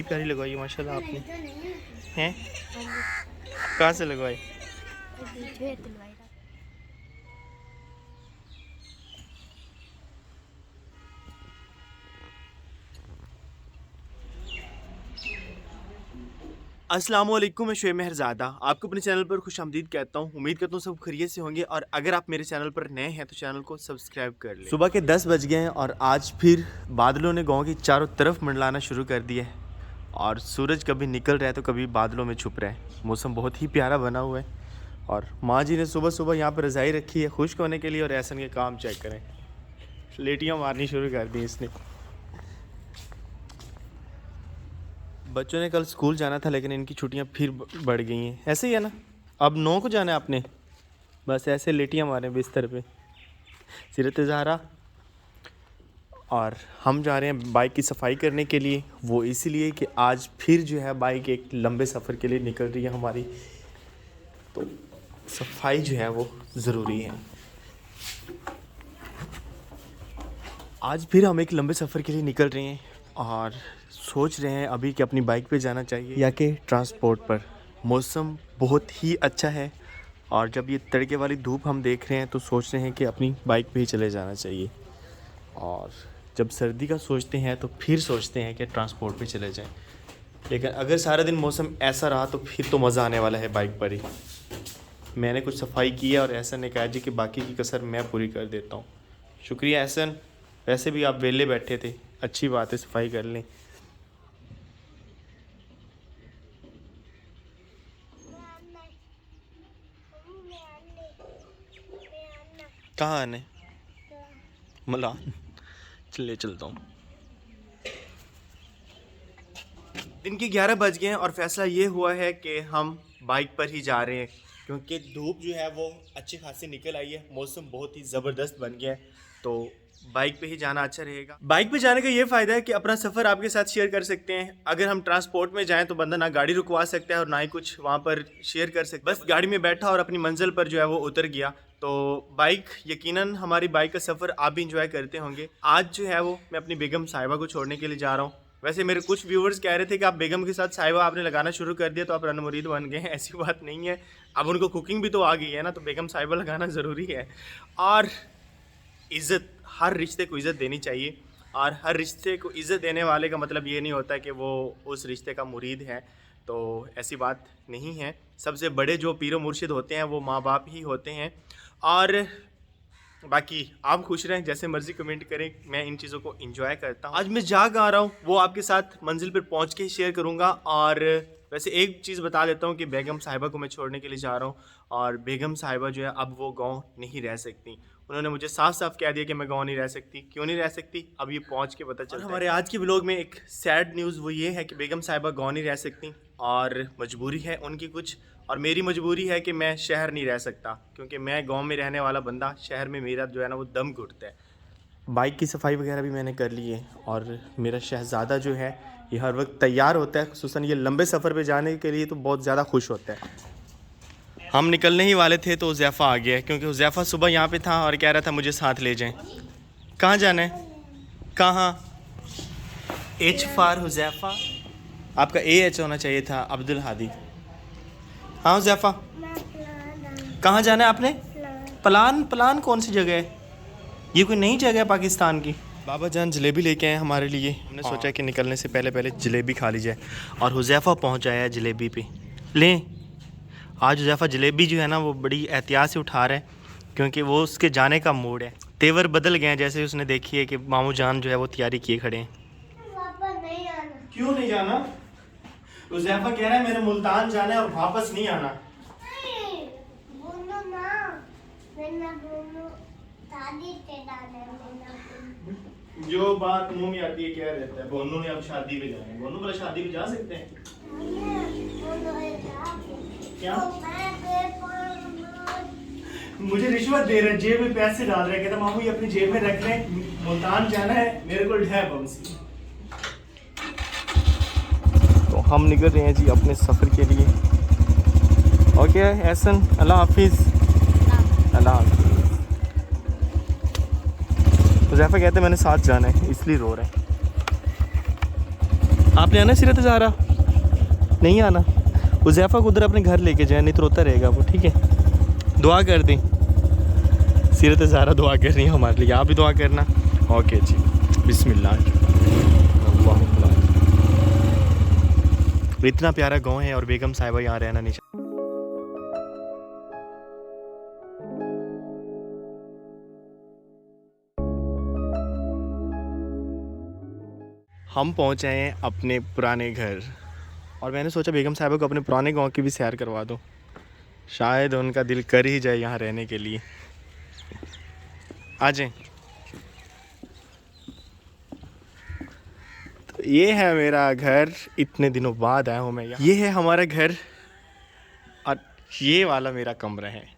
प्यारी लगवाई माशाल्लाह आपने, हैं? कहाँ से लगवाई? अस्सलामुअलैकुम, मैं शुएब मेहरज़ादा आपको अपने चैनल पर खुशामदीद कहता हूँ। उम्मीद करता हूँ सब खैरियत से होंगे और अगर आप मेरे चैनल पर नए हैं तो चैनल को सब्सक्राइब कर लें। सुबह के 10 बज गए हैं और आज फिर बादलों ने गांव की चारों तरफ मंडलाना शुरू कर दिया है और सूरज कभी निकल रहा है तो कभी बादलों में छुप रहा है। मौसम बहुत ही प्यारा बना हुआ है और माँ जी ने सुबह सुबह यहाँ पर रज़ाई रखी है खुश्क होने के लिए। और ऐसन के काम चेक करें, लेटियाँ मारनी शुरू कर दी इसने। बच्चों ने कल स्कूल जाना था लेकिन इनकी छुट्टियां फिर बढ़ गई हैं। ऐसे ही है ना, अब 9 को जाना है आपने, बस ऐसे लेटियां मारें बिस्तर पे। सीरत ज़हरा और हम जा रहे हैं बाइक की सफाई करने के लिए। वो इसीलिए कि आज फिर जो है बाइक एक लंबे सफ़र के लिए निकल रही है हमारी, तो सफाई जो है वो ज़रूरी है। आज फिर हम एक लंबे सफ़र के लिए निकल रहे हैं और सोच रहे हैं अभी कि अपनी बाइक पे जाना चाहिए या कि ट्रांसपोर्ट पर। मौसम बहुत ही अच्छा है और जब ये तड़के वाली धूप हम देख रहे हैं तो सोच रहे हैं कि अपनी बाइक पे ही चले जाना चाहिए। और जब सर्दी का सोचते हैं तो फिर सोचते हैं कि ट्रांसपोर्ट पे चले जाएं। लेकिन अगर सारा दिन मौसम ऐसा रहा तो फिर तो मज़ा आने वाला है बाइक पर ही। मैंने कुछ सफाई की है और एहसन ने कहा जी कि बाकी की कसर मैं पूरी कर देता हूँ। शुक्रिया एहसन, वैसे भी आप वेले बैठे थे, अच्छी बात है, सफाई कर लें। कहाँ आने? मलान चले चलता हूँ। दिन के 11 बज गए हैं और फैसला ये हुआ है कि हम बाइक पर ही जा रहे हैं क्योंकि धूप जो है वो अच्छी खासी निकल आई है, मौसम बहुत ही ज़बरदस्त बन गया है, तो बाइक पे ही जाना अच्छा रहेगा। बाइक पे जाने का ये फ़ायदा है कि अपना सफ़र आपके साथ शेयर कर सकते हैं। अगर हम ट्रांसपोर्ट में जाएं तो बंदा ना गाड़ी रुकवा सकता है और ना ही कुछ वहाँ पर शेयर कर सकता है, बस गाड़ी में बैठा और अपनी मंजिल पर जो है वो उतर गया। तो बाइक यकीनन हमारी बाइक का सफ़र आप भी इंजॉय करते होंगे। आज जो है वो मैं अपनी बेगम साहिबा को छोड़ने के लिए जा रहा हूँ। वैसे मेरे कुछ व्यूवर्स कह रहे थे कि आप बेगम के साथ साहिबा आपने लगाना शुरू कर दिया तो आप रन मुरीद बन गए हैं। ऐसी बात नहीं है, अब उनको कुकिंग भी तो आ गई है ना, तो बेगम साहिबा लगाना ज़रूरी है। और इज़्ज़त, हर रिश्ते को इज़्ज़त देनी चाहिए और हर रिश्ते को इज़्ज़त देने वाले का मतलब ये नहीं होता कि वो उस रिश्ते का मुरीद है, तो ऐसी बात नहीं है। सबसे बड़े जो पीरो मुर्शिद होते हैं वो माँ बाप ही होते हैं। और बाकी आप खुश रहें, जैसे मर्ज़ी कमेंट करें, मैं इन चीज़ों को एंजॉय करता हूँ। आज मैं जहाँ आ रहा हूँ वो आपके साथ मंजिल पर पहुँच के ही शेयर करूँगा। और वैसे एक चीज़ बता देता हूँ कि बेगम साहिबा को मैं छोड़ने के लिए जा रहा हूँ और बेगम साहिबा जो है अब वो गाँव नहीं रह सकती। उन्होंने मुझे साफ साफ कह दिया कि मैं गाँव नहीं रह सकती। क्यों नहीं रह सकती, अब ये पहुँच के पता चला। हमारे आज के व्लॉग में एक सैड न्यूज़ वो ये है कि बेगम साहिबा गाँव नहीं रह सकती और मजबूरी है उनकी कुछ, और मेरी मजबूरी है कि मैं शहर नहीं रह सकता क्योंकि मैं गांव में रहने वाला बंदा, शहर में मेरा जो है ना वो दम घुटता है। बाइक की सफाई वगैरह भी मैंने कर ली है और मेरा शहज़ादा जो है ये हर वक्त तैयार होता है, खुसूसन ये लंबे सफ़र पे जाने के लिए तो बहुत ज़्यादा खुश होता है। हम निकलने ही वाले थे तो हुज़ैफ़ा आ गया क्योंकि हुज़ैफ़ा सुबह यहाँ पे था और कह रहा था मुझे साथ ले जाएं। कहाँ जाना है? कहाँ? एच फॉर हुज़ैफ़ा, आपका AH होना चाहिए था, अब्दुल हादी। हाँ हुज़ैफ़ा, कहाँ जाना है आपने? प्लान? प्लान कौन सी जगह है? ये कोई नई जगह है पाकिस्तान की? बाबा जान जलेबी लेके आए हमारे लिए। हमने सोचा कि निकलने से पहले पहले जलेबी खा ली जाए और हुज़ैफ़ा पहुँच आया है जलेबी पे। लें, आज हुज़ैफ़ा जलेबी जो है ना वो बड़ी एहतियात से उठा रहा है क्योंकि वो उसके जाने का मूड है। तेवर बदल गए हैं जैसे उसने देखी है कि मामू जान जो है वो तैयारी किए खड़े हैं। क्यों नहीं जाना? हुज़ैफ़ा कह रहा है मेरे मुल्तान जाना है और वापस नहीं आना। जो बात मुंह में आती है क्या रहता है। बोनू ने अब शादी पे जाना है। बोनू बोला शादी पे जा सकते हैं क्या? मुझे रिश्वत दे रहे, जेब में पैसे डाल रहे, कहता मामू ये अपनी जेब में रख लें, मुल्तान जाना है, मेरे को ढह बमसी। तो हम निकल रहे हैं जी अपने सफ़र के लिए। ओके एहसन, अल्लाह हाफिज़। अल्लाह हाफिज़। हुज़ैफ़ा कहते मैंने साथ जाना है इसलिए रो रहे हैं। आपने आना सीरत ज़हरा? नहीं आना। उज़ैफ़ा को उधर अपने घर लेके जाए, नहीं तो रोता रहेगा वो, ठीक है? दुआ कर दें। सीरत ज़हरा दुआ कर रही है हमारे लिए, आप भी दुआ करना। ओके जी, बिस्मिल्लाह। इतना प्यारा गांव है और बेगम साहिबा यहाँ रहना नहीं चाहती। हम पहुँचे हैं अपने पुराने घर और मैंने सोचा बेगम साहिबा को अपने पुराने गांव की भी सैर करवा दूँ, शायद उनका दिल कर ही जाए यहाँ रहने के लिए। आ जाएं। तो ये है मेरा घर, इतने दिनों बाद आया हूँ मैं यहाँ। ये है हमारा घर और ये वाला मेरा कमरा है।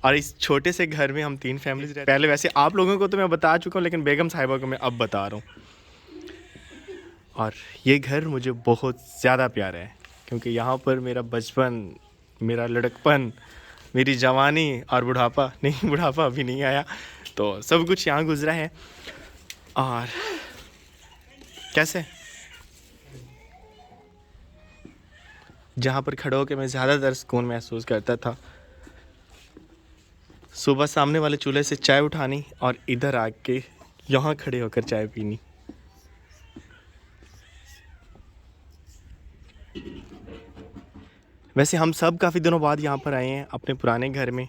और इस छोटे से घर में हम 3 फैमिलीज रहते हैं। पहले वैसे आप लोगों को तो मैं बता चुका हूँ, लेकिन बेगम साहिबा को मैं अब बता रहा हूँ। और ये घर मुझे बहुत ज़्यादा प्यारा है क्योंकि यहाँ पर मेरा बचपन, मेरा लड़कपन, मेरी जवानी और बुढ़ापा, नहीं बुढ़ापा अभी नहीं आया, तो सब कुछ यहाँ गुजरा है। और कैसे जहाँ पर खड़े होकर मैं ज़्यादातर सुकून महसूस करता था, सुबह सामने वाले चूल्हे से चाय उठानी और इधर आके यहाँ खड़े होकर चाय पीनी। वैसे हम सब काफ़ी दिनों बाद यहाँ पर आए हैं अपने पुराने घर में,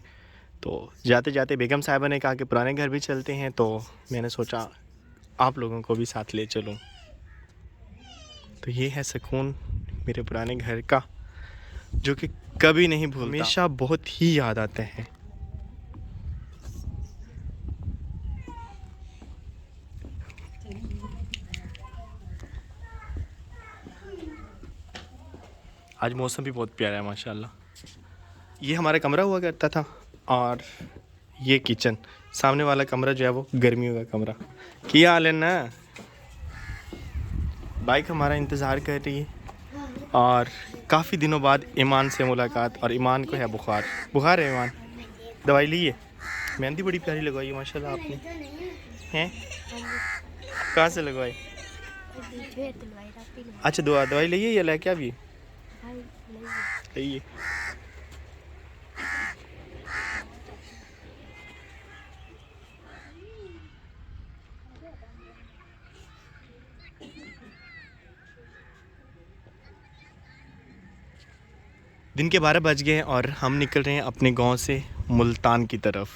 तो जाते जाते बेगम साहिबा ने कहा कि पुराने घर भी चलते हैं, तो मैंने सोचा आप लोगों को भी साथ ले चलूँ। तो ये है सुकून मेरे पुराने घर का, जो कि कभी नहीं भूलता, हमेशा बहुत ही याद आते हैं। आज मौसम भी बहुत प्यारा है माशाल्लाह। ये हमारा कमरा हुआ करता था और ये किचन, सामने वाला कमरा जो है वो गर्मियों का कमरा। क्या हाल है ना? बाइक हमारा इंतज़ार कर रही है और काफ़ी दिनों बाद ईमान से मुलाकात, और ईमान को है बुखार। बुखार है ईमान? दवाई ली है? मेहंदी बड़ी प्यारी लगवाई है माशाल्लाह आपने, हैं? कहाँ से लगवाई? अच्छा, दवाई ली है या लेके अभी ली? दिन के 12 बज गए और हम निकल रहे हैं अपने गांव से मुल्तान की तरफ।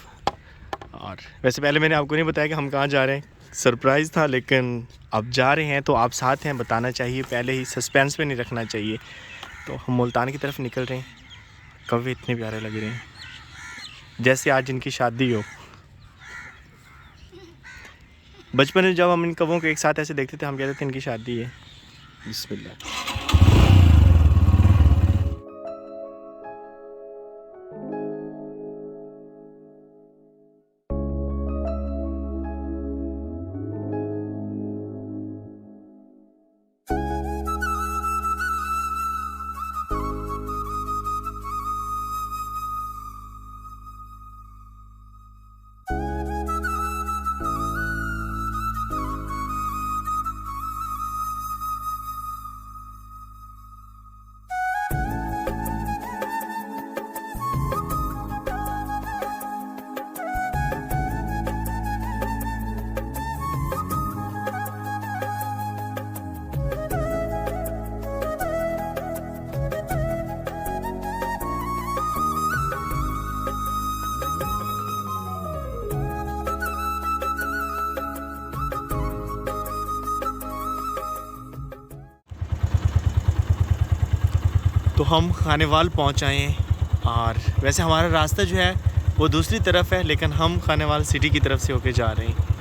और वैसे पहले मैंने आपको नहीं बताया कि हम कहाँ जा रहे हैं, सरप्राइज़ था, लेकिन अब जा रहे हैं तो आप साथ हैं, बताना चाहिए, पहले ही सस्पेंस में नहीं रखना चाहिए। तो हम मुल्तान की तरफ निकल रहे हैं। कौवे इतने प्यारे लग रहे हैं, जैसे आज इनकी शादी हो। बचपन में जब हम इन कौवों को एक साथ ऐसे देखते थे, हम कहते थे इनकी शादी है। बिस्मिल्लाह। तो हम खानेवाल पहुँच आए हैं और वैसे हमारा रास्ता जो है वो दूसरी तरफ है, लेकिन हम खानेवाल सिटी की तरफ से होके जा रहे हैं।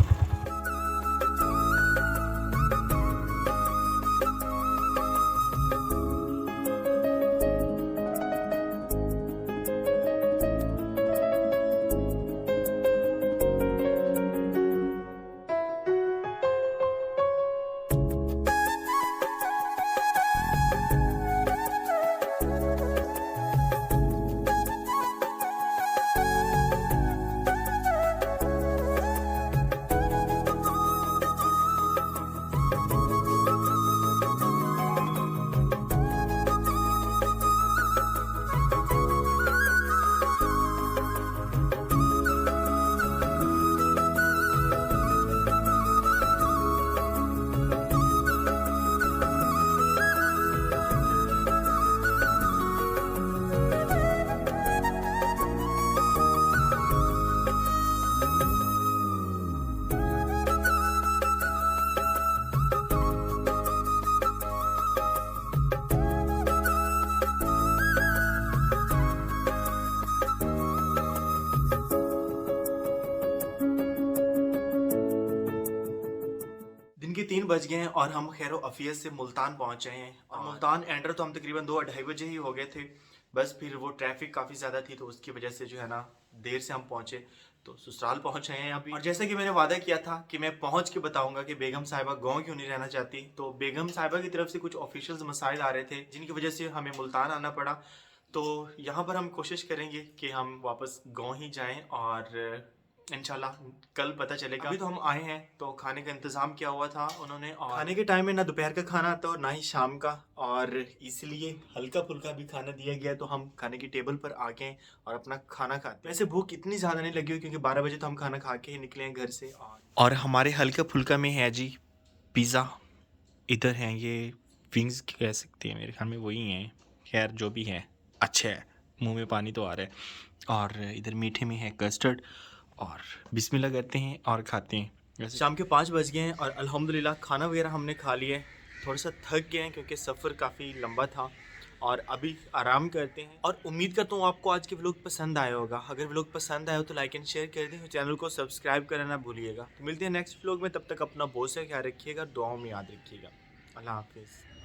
3 बज गए हैं और हम खैर अफियत से मुल्तान पहुंचे हैं। और मुल्तान एंटर तो हम तकरीबन 2-2:30 बजे ही हो गए थे। बस फिर वो ट्रैफिक काफ़ी ज़्यादा थी तो उसकी वजह से जो है ना देर से हम पहुंचे। तो ससुराल पहुंचे हैं अभी। और जैसे कि मैंने वादा किया था कि मैं पहुंच के बताऊंगा कि बेगम साहिबा गांव क्यों नहीं रहना चाहती, तो बेगम साहिबा की तरफ से कुछ ऑफिशियल्स मसाइल आ रहे थे जिनकी वजह से हमें मुल्तान आना पड़ा। तो यहाँ पर हम कोशिश करेंगे कि हम वापस गांव ही जाएं और इंशाल्लाह कल पता चलेगा। अभी तो हम आए हैं तो खाने का इंतज़ाम किया हुआ था उन्होंने, और खाने के टाइम में ना दोपहर का खाना आता और ना ही शाम का, और इसलिए हल्का फुल्का भी खाना दिया गया। तो हम खाने की टेबल पर आ गए और अपना खाना खाते हैं। वैसे भूख इतनी ज़्यादा नहीं लगी हुई क्योंकि 12 बजे तो हम खाना खा के ही निकले हैं घर से। और हमारे हल्का फुल्का में है जी पिज़्ज़ा, इधर हैं ये विंग्स कह सकते हैं, मेरे ख्याल में वही हैं। खैर जो भी है अच्छा है, मुंह में पानी तो आ रहा है। और इधर मीठे में है कस्टर्ड, और बिस्मिल्लाह करते हैं और खाते हैं। वैसे शाम के 5 बज गए हैं और अल्हम्दुलिल्लाह खाना वगैरह हमने खा लिया है। थोड़ा सा थक गए हैं क्योंकि सफ़र काफ़ी लंबा था और अभी आराम करते हैं। और उम्मीद करता हूँ आपको आज के व्लॉग पसंद आया होगा। अगर व्लॉग पसंद आया हो तो लाइक एंड शेयर कर दें और चैनल को सब्सक्राइब करना ना भूलिएगा। तो मिलते हैं नेक्स्ट व्लॉग में, तब तक अपना बहुत सा ख्याल रखिएगा, दुआओं में याद रखिएगा। अल्लाह हाफिज़।